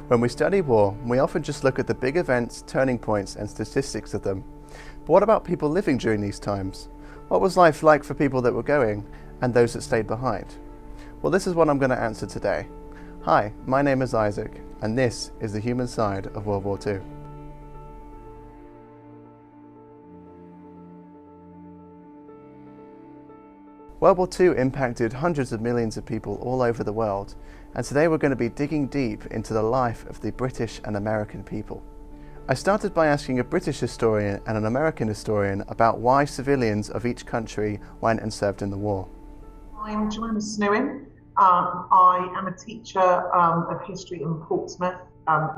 When we study war, we often just look at the big events, turning points, and statistics of them. But what about people living during these times? What was life like for people that were going, and those that stayed behind? Well, this is what I'm going to answer today. Hi, my name is Isaac, and this is the human side of World War II. World War II impacted hundreds of millions of people all over the world, and today we're going to be digging deep into the life of the British and American people. I started by asking a British historian and an American historian about why civilians of each country went and served in the war. I'm Joanna Snowin. I am a teacher of history in Portsmouth,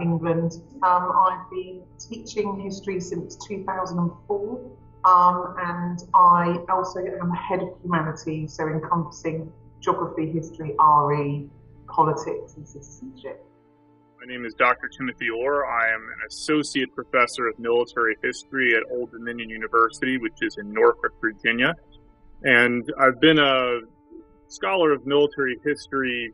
England. I've been teaching history since 2004. And I also am head of humanities, so encompassing geography, history, RE, politics and citizenship. My name is Dr. Timothy Orr. I am an associate professor of military history at Old Dominion University, which is in Norfolk, Virginia. And I've been a scholar of military history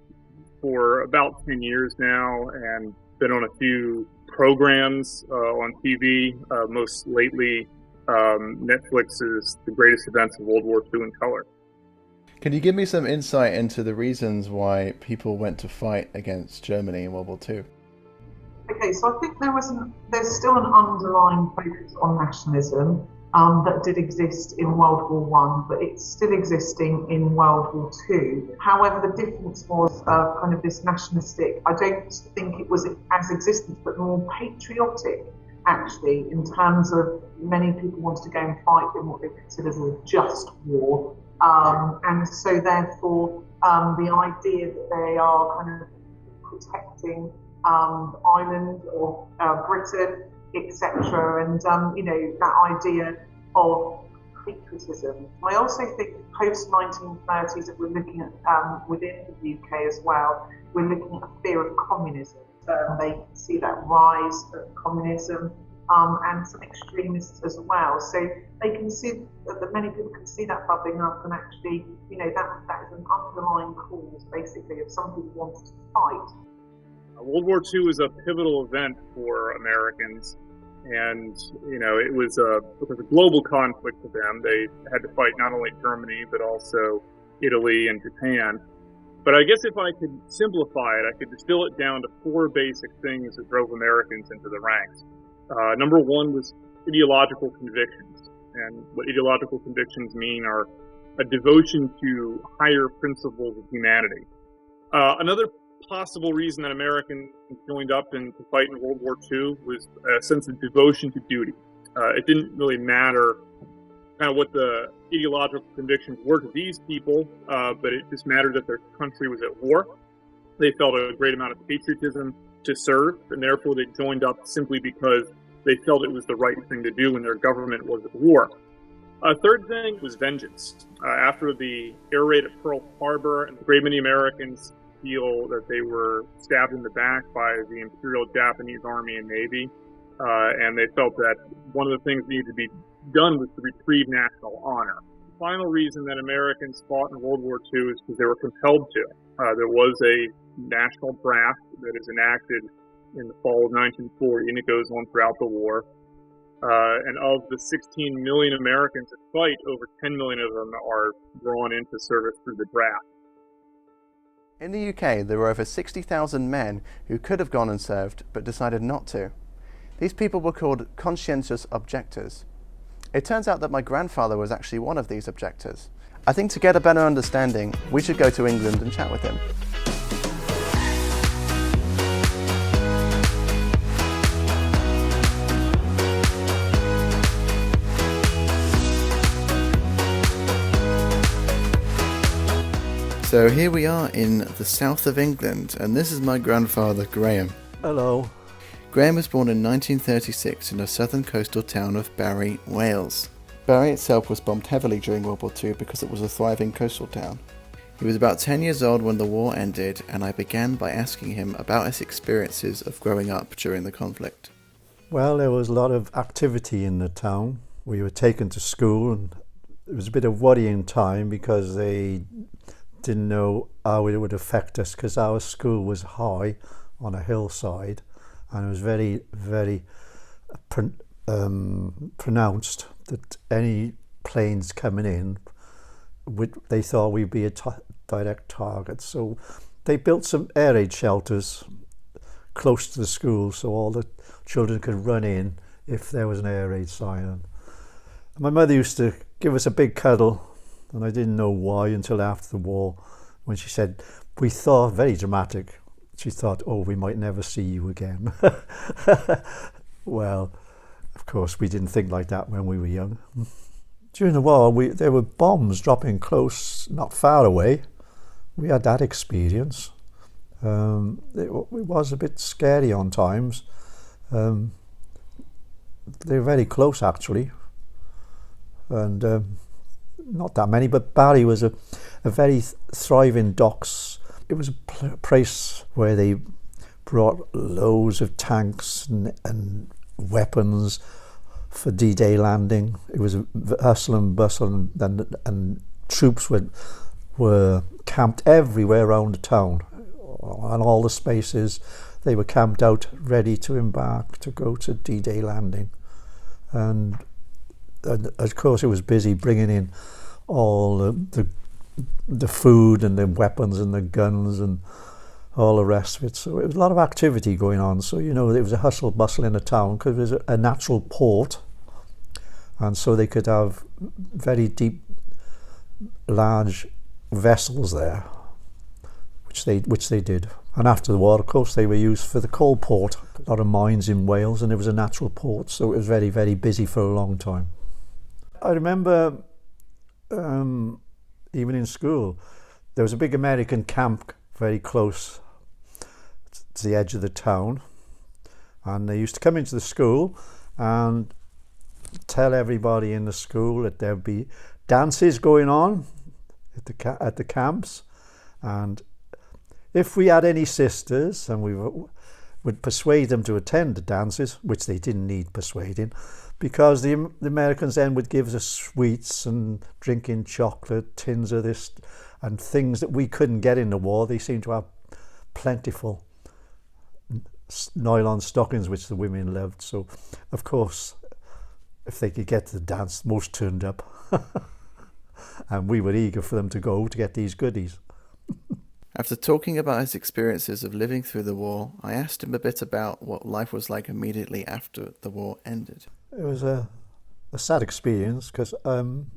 for about 10 years now and been on a few programs on TV, most lately Netflix's The Greatest Events of World War II in Color. Can you give me some insight into the reasons why people went to fight against Germany in World War II? Okay, so I think there's still an underlying focus on nationalism that did exist in World War I, but it's still existing in World War II. However, the difference was kind of this nationalistic, I don't think it was as existent, but more patriotic, actually, in terms of many people wanted to go and fight in what they considered a just war. And so therefore, the idea that they are kind of protecting Ireland or Britain, etc., and that idea of patriotism. I also think post-1930s that we're looking at within the UK as well, we're looking at a fear of communism. They can see that rise of communism and some extremists as well. So they can see that many people can see that bubbling up, and actually, that is an underlying cause, basically, of some people wanting to fight. World War II was a pivotal event for Americans, and it was a global conflict for them. They had to fight not only Germany but also Italy and Japan. But I guess if I could simplify it, I could distill it down to four basic things that drove Americans into the ranks. Number one was ideological convictions. And what ideological convictions mean are a devotion to higher principles of humanity. Another possible reason that Americans joined up to fight in World War II was a sense of devotion to duty. It didn't really matter kind of what the ideological convictions were to these people, but it just mattered that their country was at war. They felt a great amount of patriotism to serve, and therefore they joined up simply because they felt it was the right thing to do when their government was at war. A third thing was vengeance. After the air raid at Pearl Harbor, a great many Americans feel that they were stabbed in the back by the Imperial Japanese Army and Navy, and they felt that one of the things that needed to be done was to retrieve national honor. The final reason that Americans fought in World War II is because they were compelled to. There was a national draft that is enacted in the fall of 1940, and it goes on throughout the war. And of the 16 million Americans that fight, over 10 million of them are drawn into service through the draft. In the UK, there were over 60,000 men who could have gone and served, but decided not to. These people were called conscientious objectors. It turns out that my grandfather was actually one of these objectors. I think to get a better understanding, we should go to England and chat with him. So here we are in the south of England, and this is my grandfather, Graham. Hello. Graham was born in 1936 in the southern coastal town of Barry, Wales. Barry itself was bombed heavily during World War II because it was a thriving coastal town. He was about 10 years old when the war ended, and I began by asking him about his experiences of growing up during the conflict. Well, there was a lot of activity in the town. We were taken to school, and it was a bit of worrying time because they didn't know how it would affect us, because our school was high on a hillside, and it was very, very pronounced that any planes coming in, they thought we'd be a direct target. So they built some air raid shelters close to the school so all the children could run in if there was an air raid siren. And my mother used to give us a big cuddle, and I didn't know why until after the war, when she said, we thought, very dramatic, she thought, oh, we might never see you again. Well, of course, we didn't think like that when we were young. During the war, there were bombs dropping close, not far away. We had that experience. It was a bit scary on times. They were very close, actually. And not that many, but Barry was a very thriving docks. It was a place where they brought loads of tanks and weapons for D-Day landing. It was a hustle and bustle, and troops were camped everywhere around the town, on all the spaces. They were camped out, ready to embark to go to D-Day landing. And of course it was busy bringing in all the food and the weapons and the guns and all the rest of it. So it was a lot of activity going on. So, you know, it was a hustle bustle in the town because it was a natural port, and so they could have very deep, large vessels there, which they did. And after the war, of course, they were used for the coal port. A lot of mines in Wales, and it was a natural port, so it was very, very busy for a long time. I remember even in school, there was a big American camp very close to the edge of the town, and they used to come into the school and tell everybody in the school that there'd be dances going on at the camps, and if we had any sisters and we would persuade them to attend the dances, which they didn't need persuading, because the Americans then would give us sweets and drinking chocolate, tins of this and things that we couldn't get in the war. They seemed to have plentiful nylon stockings, which the women loved. So, of course, if they could get to the dance, most turned up. And we were eager for them to go to get these goodies. After talking about his experiences of living through the war, I asked him a bit about what life was like immediately after the war ended. It was a sad experience because when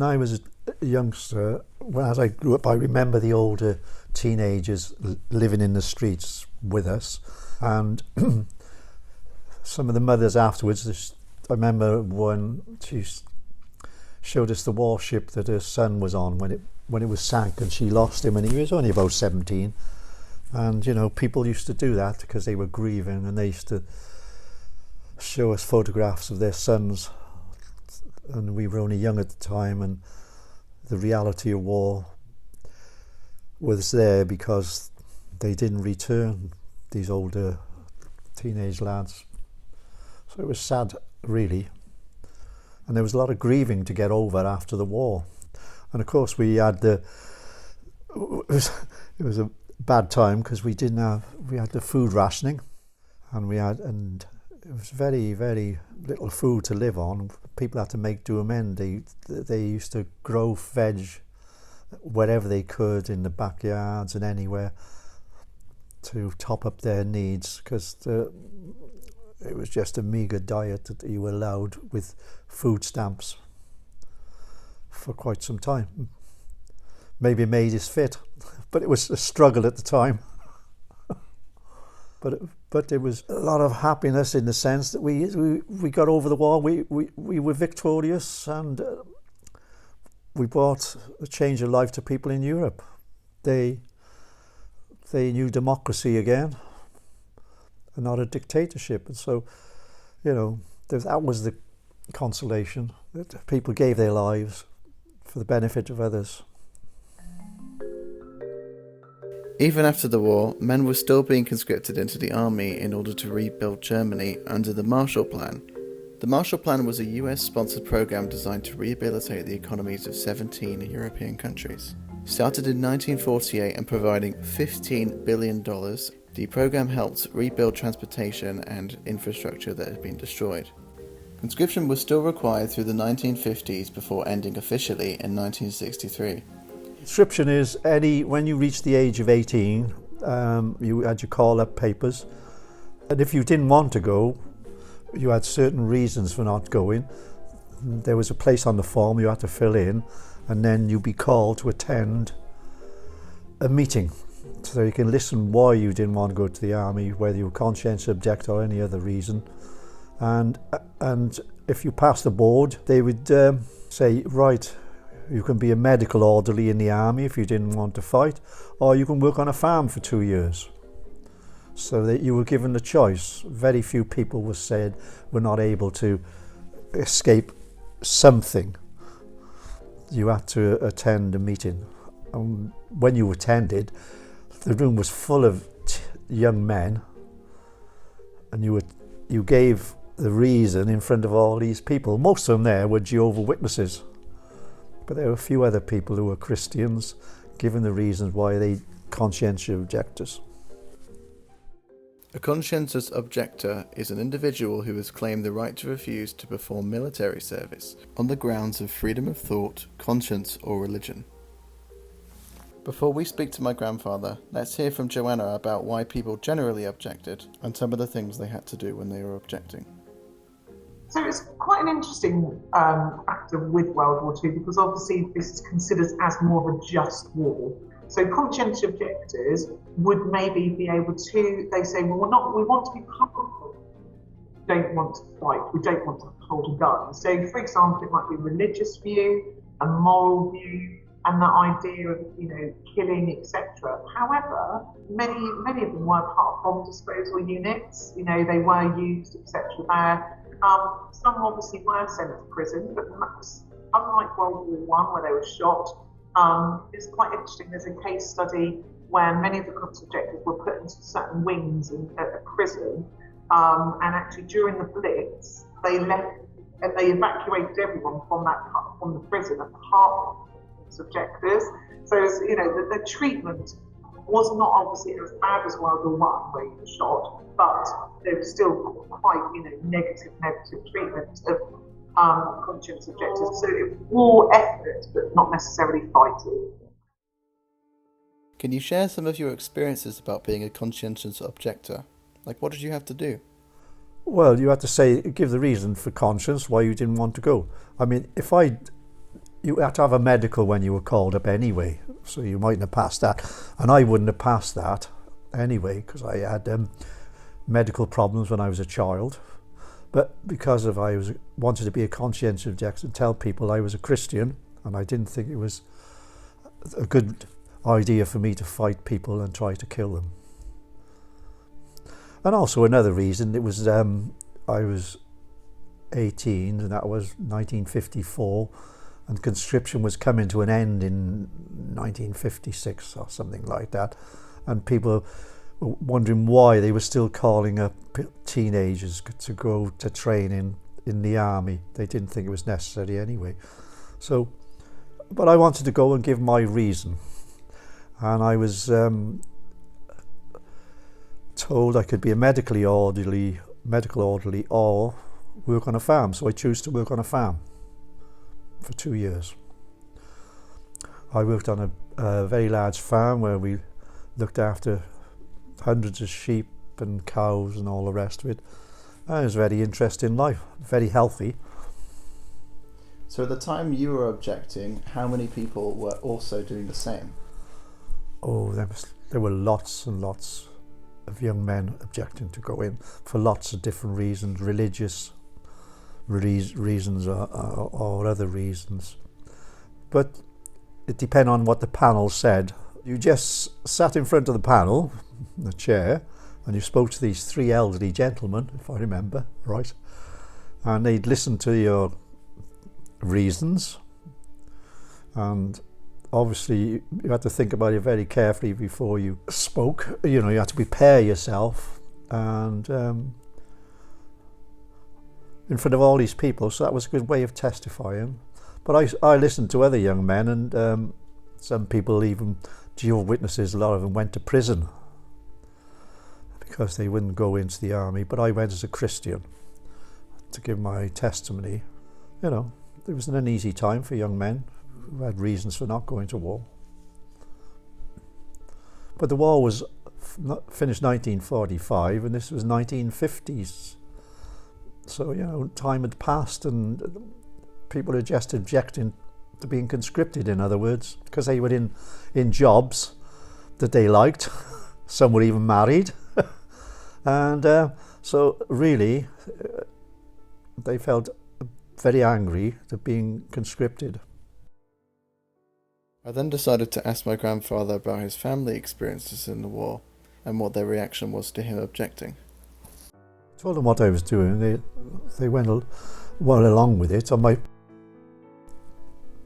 I was a youngster, as I grew up, I remember the older teenagers living in the streets with us, and some of the mothers afterwards. I remember one, she showed us the warship that her son was on when it was sank, and she lost him, and he was only about 17. And you know, people used to do that because they were grieving, and they used to show us photographs of their sons, and we were only young at the time, and the reality of war was there because they didn't return, these older teenage lads. So it was sad, really, and there was a lot of grieving to get over after the war. And of course we had it was a bad time because we had the food rationing, and it was very, very little food to live on. People had to make do amend. They used to grow veg wherever they could in the backyards and anywhere to top up their needs, because it was just a meagre diet that you were allowed with food stamps for quite some time. Maybe made us fit, but it was a struggle at the time. But it was a lot of happiness in the sense that we got over the war. We were victorious, and we brought a change of life to people in Europe. They knew democracy again, and not a dictatorship. And so, you know, that was the consolation, that people gave their lives for the benefit of others. Even after the war, men were still being conscripted into the army in order to rebuild Germany under the Marshall Plan. The Marshall Plan was a US-sponsored program designed to rehabilitate the economies of 17 European countries. Started in 1948 and providing $15 billion, the program helped rebuild transportation and infrastructure that had been destroyed. Conscription was still required through the 1950s before ending officially in 1963. Conscription is when you reach the age of 18, you had your call-up papers, and if you didn't want to go, you had certain reasons for not going. There was a place on the form you had to fill in, and then you'd be called to attend a meeting. So you can listen why you didn't want to go to the army, whether you were conscientious objector or any other reason. And if you passed the board, they would say, right, you can be a medical orderly in the army if you didn't want to fight, or you can work on a farm for 2 years. So that you were given a choice. Very few people were not able to escape something. You had to attend a meeting. And when you attended, the room was full of young men, and you gave the reason in front of all these people. Most of them there were Jehovah's Witnesses, but there were a few other people who were Christians, giving the reasons why they conscientious objectors. A conscientious objector is an individual who has claimed the right to refuse to perform military service on the grounds of freedom of thought, conscience, or religion. Before we speak to my grandfather, let's hear from Joanna about why people generally objected and some of the things they had to do when they were objecting. So it's quite an interesting factor with World War II, because obviously this is considered as more of a just war. So conscientious objectors would maybe be able to, they say, well, we want to be powerful. We don't want to fight. We don't want to hold a gun. So, for example, it might be a religious view, a moral view, and the idea of, killing, etc. However, many of them were part of bomb disposal units. They were used, etc. there. Some obviously were sent to prison, but unlike World War I, where they were shot, it's quite interesting. There's a case study where many of the objectors were put into certain wings at a prison, and actually during the Blitz, they left and they evacuated everyone from the prison, apart from subjectors. So the treatment was not obviously as bad as World War I, where you were shot, but there was still quite negative treatment of conscientious objectors. So it was more effort, but not necessarily fighting. Can you share some of your experiences about being a conscientious objector? Like, what did you have to do? Well, you had to give the reason for conscience why you didn't want to go. I mean, you had to have a medical when you were called up anyway, so you mightn't have passed that. And I wouldn't have passed that anyway, because I had medical problems when I was a child. But because I wanted to be a conscientious objector and tell people I was a Christian, and I didn't think it was a good idea for me to fight people and try to kill them. And also another reason, it was I was 18, and that was 1954, and conscription was coming to an end in 1956 or something like that, and people were wondering why they were still calling up teenagers to go to train in the army. They didn't think it was necessary anyway. So, but I wanted to go and give my reason, and I was told I could be a medical orderly or work on a farm. So I chose to work on a farm for 2 years. I worked on a very large farm where we looked after hundreds of sheep and cows and all the rest of it. And it was a very interesting life, very healthy. So at the time you were objecting, how many people were also doing the same? Oh, there were lots and lots of young men objecting to go in for lots of different reasons, religious reasons or other reasons. But it depended on what the panel said. You just sat in front of the panel, the chair, and you spoke to these three elderly gentlemen, if I remember right, and they'd listen to your reasons, and obviously you had to think about it very carefully before you spoke. You had to prepare yourself, and in front of all these people, so that was a good way of testifying. But I listened to other young men, and Some people, even Jehovah's Witnesses, a lot of them went to prison because they wouldn't go into the army. But I went as a Christian to give my testimony. You know, it wasn't an easy time for young men who had reasons for not going to war. But the war was finished 1945, and this was 1950s. So, you know, time had passed and people were just objecting to being conscripted, in other words, because they were in jobs that they liked. Some were even married. And so really they felt very angry at being conscripted. I then decided to ask my grandfather about his family experiences in the war and what their reaction was to him objecting. I told them what I was doing. They went well along with it. And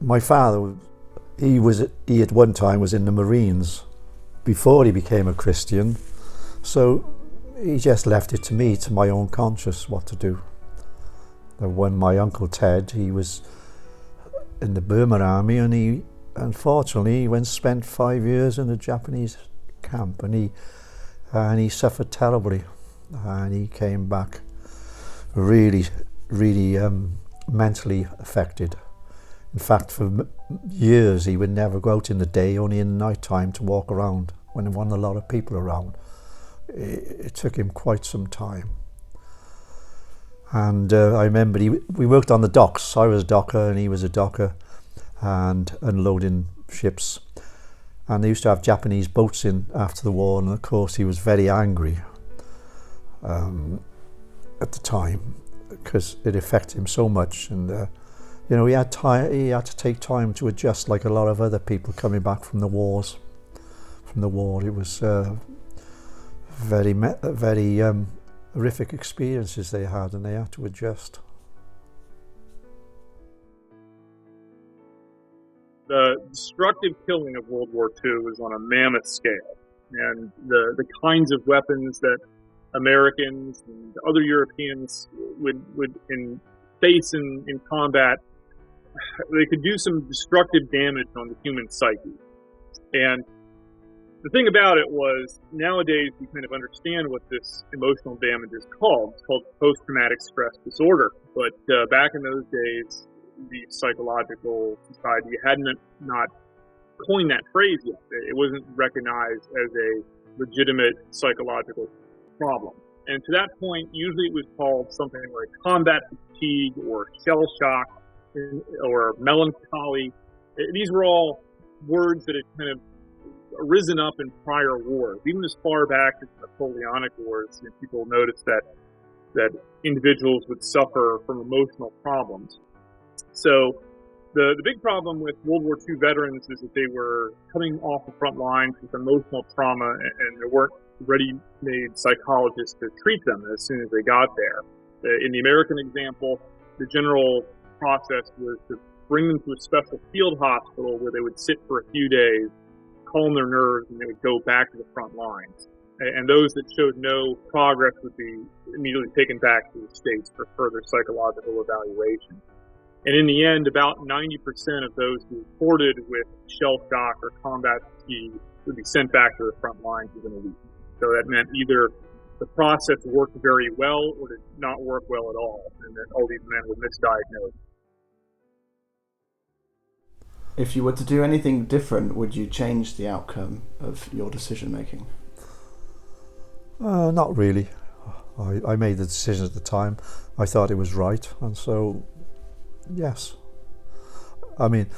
my father, he at one time was in the Marines before he became a Christian, so he just left it to me, to my own conscience, what to do. And when my uncle Ted, he was in the Burma army, and he unfortunately spent 5 years in a Japanese camp, and he suffered terribly, and he came back really mentally affected. In fact, for years he would never go out in the day, only in the night time to walk around when there wasn't a lot of people around. It took him quite some time. And I remember we worked on the docks. I was a docker and he was a docker, and unloading ships. And they used to have Japanese boats in after the war, and of course he was very angry at the time because it affected him so much. And you know, he had to take time to adjust, like a lot of other people coming back from the war. It was very horrific experiences they had, and they had to adjust. The destructive killing of World War II was on a mammoth scale, and the kinds of weapons that Americans and other Europeans would face in combat, they could do some destructive damage on the human psyche. And the thing about it was, nowadays we kind of understand what this emotional damage is called. It's called post-traumatic stress disorder. But back in those days, the psychological society had not coined that phrase yet. It wasn't recognized as a legitimate psychological problem. And to that point, usually it was called something like combat fatigue or shell shock or melancholy. These were all words that had kind of arisen up in prior wars. Even as far back as the Napoleonic Wars, people noticed that individuals would suffer from emotional problems. So the big problem with World War II veterans is that they were coming off the front lines with emotional trauma, and there weren't ready-made psychologists to treat them as soon as they got there. In the American example, the general process was to bring them to a special field hospital where they would sit for a few days, calm their nerves, and they would go back to the front lines. And those that showed no progress would be immediately taken back to the States for further psychological evaluation. And in the end, about 90% of those who reported with shell shock or combat fatigue would be sent back to the front lines within a week. So that meant either the process worked very well or did not work well at all, and that all these men were misdiagnosed. If you were to do anything different, would you change the outcome of your decision making? Not really. I made the decision at the time. I thought it was right, and so yes. I mean,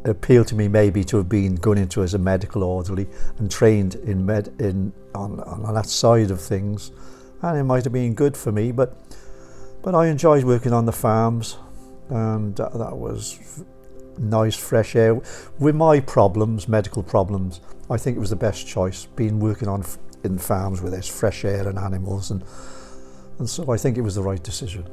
it appealed to me maybe to have been gone into as a medical orderly and trained on that side of things, and it might have been good for me. But I enjoyed working on the farms, and that was nice fresh air. With my problems, medical problems, I think it was the best choice, working in farms where there's fresh air and animals, and so I think it was the right decision.